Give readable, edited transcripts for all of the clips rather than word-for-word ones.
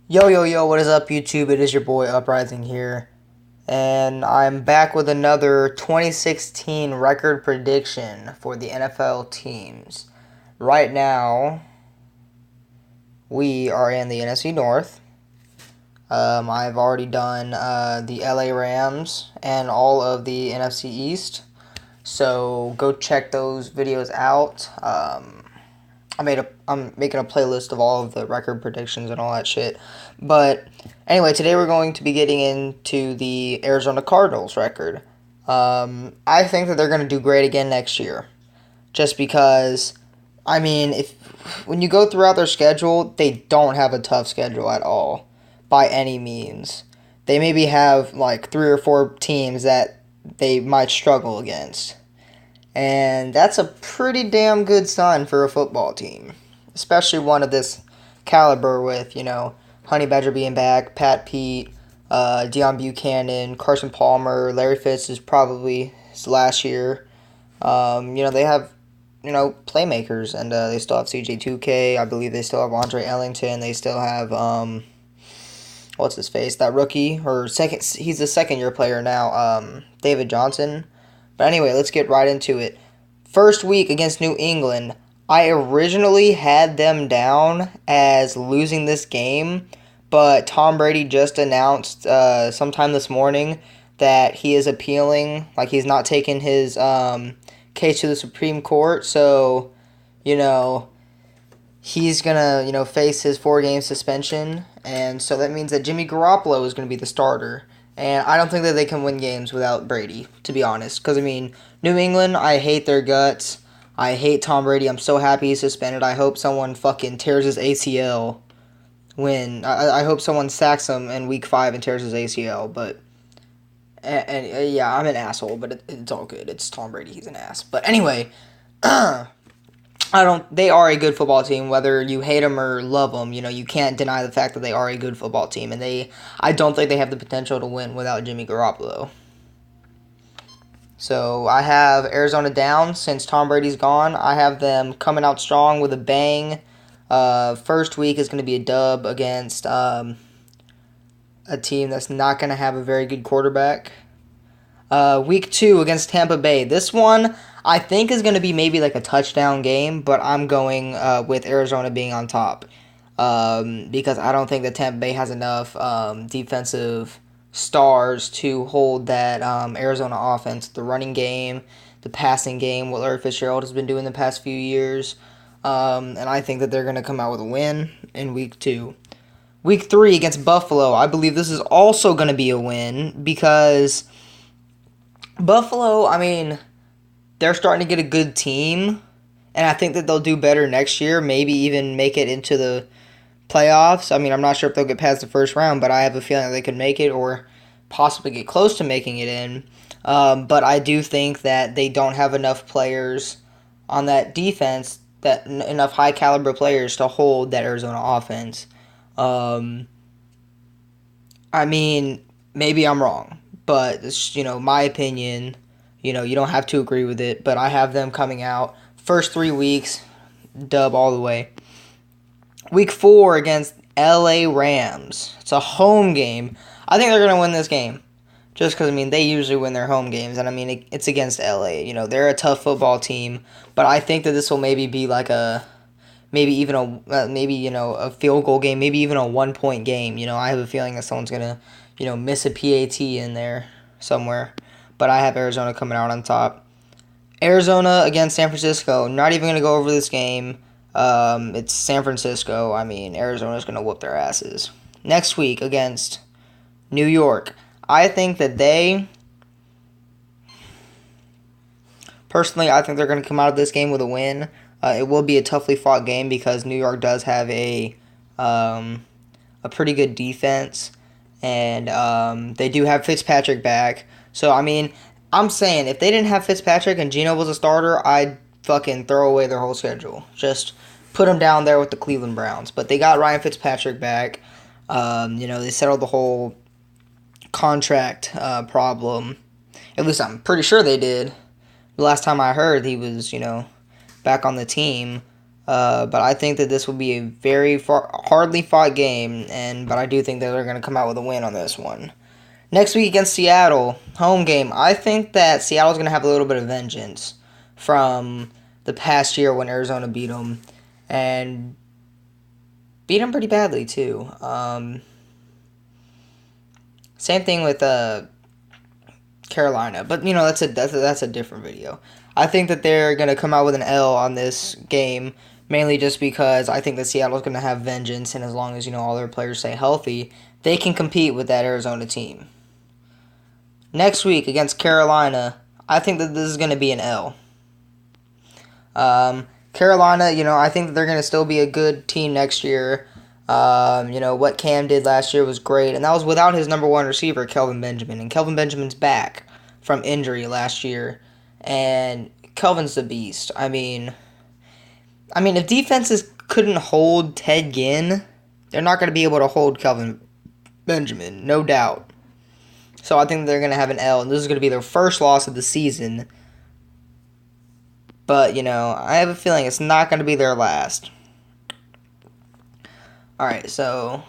Yo, yo, yo, what is up, YouTube? It is your boy Uprising here, and I'm back with another 2016 record prediction for the NFL teams. Right now, we are in the NFC North. I've already done the LA Rams and all of the NFC East, so go check those videos out. I'm making a playlist of all of the record predictions and all that shit. But anyway, today we're going to be getting into the Arizona Cardinals record. I think that they're going to do great again next year, just because. I mean, if when you go throughout their schedule, they don't have a tough schedule at all, by any means. They maybe have like 3 or 4 teams that they might struggle against. And that's a pretty damn good sign for a football team, especially one of this caliber with, Honey Badger being back, Pat Pete, Deion Buchanan, Carson Palmer, Larry Fitz is probably his last year. They have, playmakers, and they still have CJ2K. I believe they still have Andre Ellington. They still have, what's his face, that rookie, or second, he's a second year player now, David Johnson. But anyway, let's get right into it. First week against New England, I originally had them down as losing this game, but Tom Brady just announced sometime this morning that he is appealing, like he's not taking his case to the Supreme Court, so, he's going to, face his 4-game suspension, and so that means that Jimmy Garoppolo is going to be the starter. And I don't think that they can win games without Brady, to be honest. Because, New England, I hate their guts. I hate Tom Brady. I'm so happy he's suspended. I hope someone fucking tears his ACL I hope someone sacks him in week 5 and tears his ACL. But, yeah, I'm an asshole, but it's all good. It's Tom Brady. He's an ass. But anyway, they are a good football team, whether you hate them or love them. You can't deny the fact that they are a good football team, and I don't think they have the potential to win without Jimmy Garoppolo. So I have Arizona down since Tom Brady's gone. I have them coming out strong with a bang. First week is going to be a dub against a team that's not going to have a very good quarterback. Week 2 against Tampa Bay. This one I think is going to be maybe like a touchdown game, but I'm going with Arizona being on top because I don't think that Tampa Bay has enough defensive stars to hold that Arizona offense, the running game, the passing game, what Larry Fitzgerald has been doing the past few years. And I think that they're going to come out with a win in week 2. Week 3 against Buffalo, I believe this is also going to be a win because Buffalo, they're starting to get a good team, and I think that they'll do better next year, maybe even make it into the playoffs. I'm not sure if they'll get past the first round, but I have a feeling that they could make it or possibly get close to making it in. But I do think that they don't have enough players on that defense, enough high-caliber players to hold that Arizona offense. Maybe I'm wrong, but it's, my opinion. You don't have to agree with it, but I have them coming out. First 3 weeks, dub all the way. Week 4 against LA Rams. It's a home game. I think they're going to win this game. Just because, they usually win their home games. And, it's against LA. They're a tough football team. But I think that this will maybe be like a field goal game. Maybe even a 1-point game. I have a feeling that someone's going to, miss a PAT in there somewhere. But I have Arizona coming out on top. Arizona against San Francisco. Not even going to go over this game. It's San Francisco. Arizona's going to whoop their asses. Next week against New York. I think that personally, I think they're going to come out of this game with a win. It will be a toughly fought game because New York does have a pretty good defense. And they do have Fitzpatrick back. So, I'm saying if they didn't have Fitzpatrick and Geno was a starter, I'd fucking throw away their whole schedule. Just put them down there with the Cleveland Browns. But they got Ryan Fitzpatrick back. They settled the whole contract problem. At least I'm pretty sure they did. The last time I heard, he was, back on the team. But I think that this will be a very hardly fought game, but I do think that they're going to come out with a win on this one. Next week against Seattle, home game. I think that Seattle's going to have a little bit of vengeance from the past year when Arizona beat them, and beat them pretty badly too. Same thing with Carolina, but that's a different video. I think that they're going to come out with an L on this game, mainly just because I think that Seattle's going to have vengeance, and as long as all their players stay healthy, they can compete with that Arizona team. Next week against Carolina, I think that this is going to be an L. Carolina, I think that they're going to still be a good team next year. What Cam did last year was great, and that was without his number one receiver, Kelvin Benjamin. And Kelvin Benjamin's back from injury last year, and Kelvin's the beast. I mean, if defenses couldn't hold Ted Ginn, they're not going to be able to hold Kelvin Benjamin, no doubt. So I think they're going to have an L, and this is going to be their first loss of the season. But, I have a feeling it's not going to be their last. Alright, so...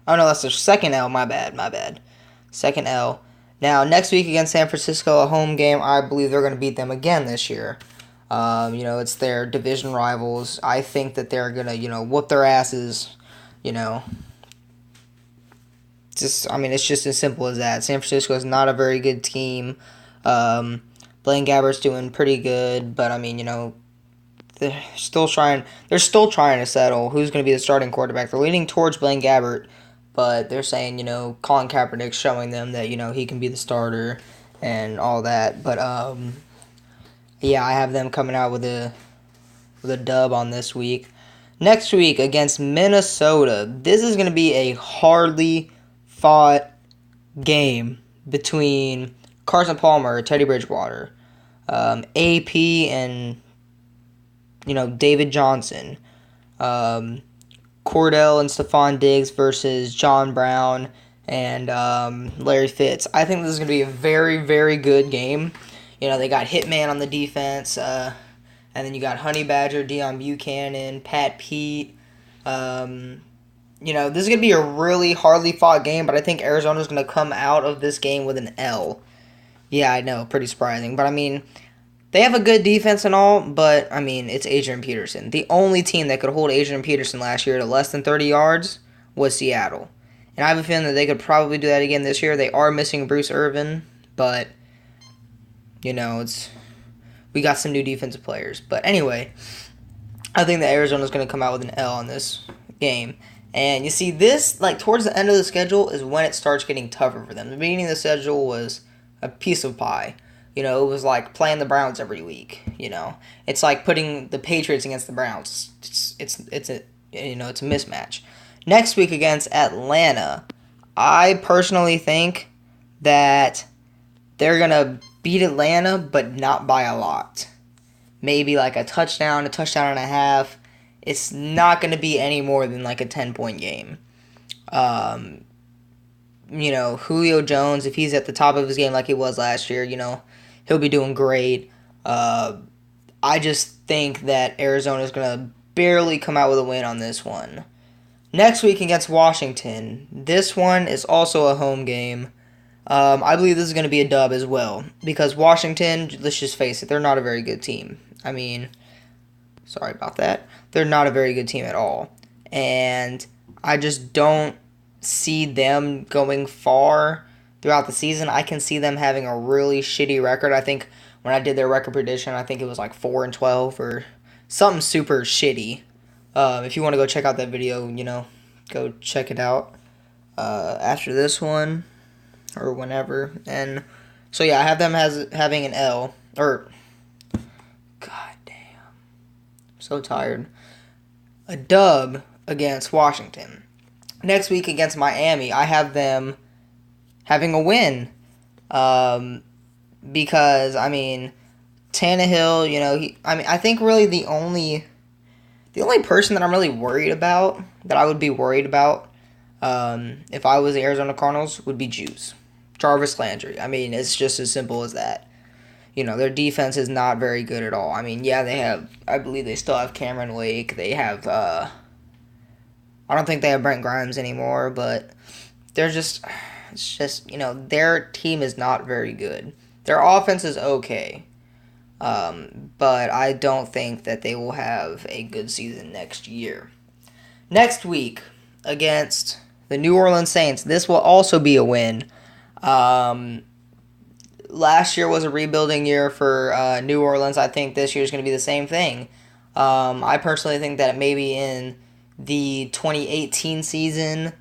Oh, no, that's their second L. My bad. Second L. Now, next week against San Francisco, a home game, I believe they're going to beat them again this year. It's their division rivals. I think that they're going to, whoop their asses, It's just as simple as that. San Francisco is not a very good team. Blaine Gabbert's doing pretty good, but, they're still trying to settle who's going to be the starting quarterback. They're leaning towards Blaine Gabbert, but they're saying, Colin Kaepernick's showing them that, he can be the starter and all that. But, yeah, I have them coming out with a dub on this week. Next week against Minnesota, this is going to be a hardly fought game between Carson Palmer, Teddy Bridgewater, AP, and David Johnson, Cordell and Stephon Diggs versus John Brown and Larry Fitz. I think this is going to be a very, very good game. They got Hitman on the defense, and then you got Honey Badger, Deion Buchanan, Pat Pete. This is going to be a really hardly fought game, but I think Arizona's going to come out of this game with an L. Yeah, I know, pretty surprising. But, they have a good defense and all, but, it's Adrian Peterson. The only team that could hold Adrian Peterson last year to less than 30 yards was Seattle. And I have a feeling that they could probably do that again this year. They are missing Bruce Irvin, but, we got some new defensive players. But anyway, I think that Arizona's going to come out with an L on this game. And you see, this, towards the end of the schedule is when it starts getting tougher for them. The beginning of the schedule was a piece of pie. It was like playing the Browns every week. It's like putting the Patriots against the Browns. It's a mismatch. Next week against Atlanta, I personally think that they're gonna beat Atlanta, but not by a lot. Maybe like a touchdown and a half. It's not gonna be any more than like a 10-point game. Julio Jones, if he's at the top of his game like he was last year, he'll be doing great. I just think that Arizona's going to barely come out with a win on this one. Next week against Washington, this one is also a home game. I believe this is going to be a dub as well, because Washington, let's just face it, they're not a very good team. Sorry about that. They're not a very good team at all. And I just don't see them going far throughout the season. I can see them having a really shitty record. I think when I did their record prediction, I think it was like 4-12 or something super shitty. If you want to go check out that video, go check it out after this one or whenever. And so yeah, I have them having an L, or god damn, I'm so tired. A dub against Washington. Next week against Miami, I have them having a win. Because, Tannehill, I think really the only person that I'm really worried about, that I would be worried about, if I was the Arizona Cardinals, would be Juice. Jarvis Landry. It's just as simple as that. their defense is not very good at all. I mean, yeah, I believe they still have Cameron Wake. They have, I don't think they have Brent Grimes anymore, but it's just, their team is not very good. Their offense is okay, but I don't think that they will have a good season next year. Next week, against the New Orleans Saints, this will also be a win. Last year was a rebuilding year for New Orleans. I think this year is going to be the same thing. I personally think that maybe in the 2018 season,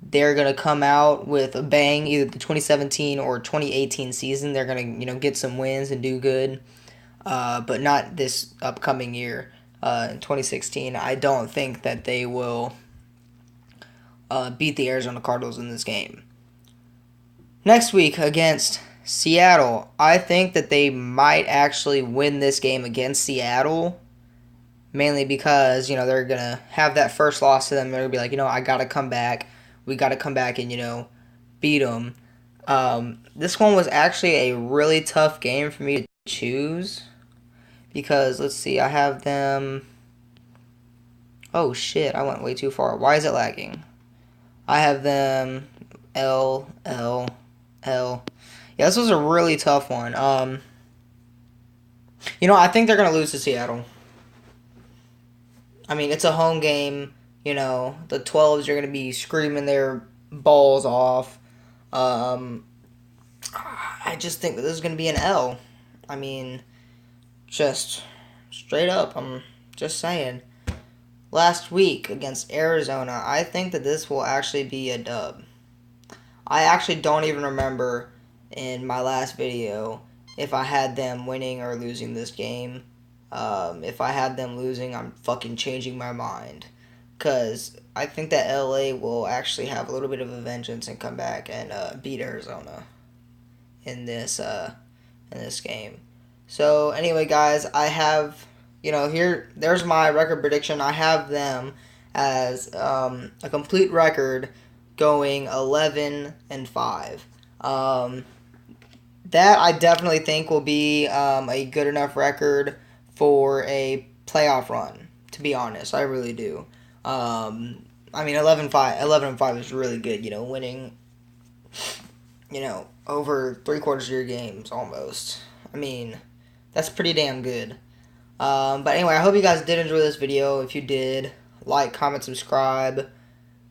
they're going to come out with a bang. Either the 2017 or 2018 season, they're going to get some wins and do good. But not this upcoming year in 2016. I don't think that they will beat the Arizona Cardinals in this game. Next week against Seattle, I think that they might actually win this game against Seattle, mainly because, they're going to have that first loss to them. They're going to be like, I got to come back. We got to come back and, beat them. This one was actually a really tough game for me to choose because, let's see, I have them. Oh, shit, I went way too far. Why is it lagging? I have them L. Yeah, this was a really tough one. I think they're going to lose to Seattle. I mean, it's a home game. The 12s are going to be screaming their balls off. I just think that this is going to be an L. I mean, just straight up, I'm just saying. Last week against Arizona, I think that this will actually be a dub. I actually don't even remember in my last video if I had them winning or losing this game. If I had them losing, I'm fucking changing my mind. Because I think that LA will actually have a little bit of a vengeance and come back and beat Arizona in this game. So anyway, guys, I have, there's my record prediction. I have them as a complete record going 11-5. That I definitely think will be a good enough record for a playoff run, to be honest. I really do. I mean, 11-5 is really good, winning, over 3/4 of your games almost. I mean, that's pretty damn good. But anyway, I hope you guys did enjoy this video. If you did, like, comment, subscribe.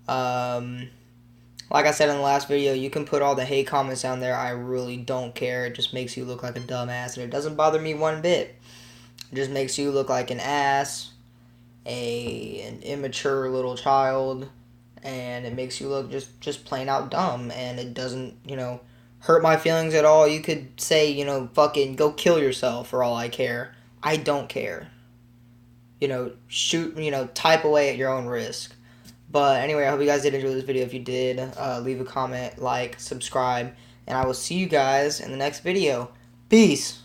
Like I said in the last video, you can put all the hate comments down there. I really don't care. It just makes you look like a dumbass, and it doesn't bother me one bit. It just makes you look like an ass, an immature little child, and it makes you look just plain out dumb, and it doesn't, hurt my feelings at all. You could say, fucking go kill yourself for all I care. I don't care. Shoot, type away at your own risk. But anyway, I hope you guys did enjoy this video. If you did, leave a comment, like, subscribe, and I will see you guys in the next video. Peace!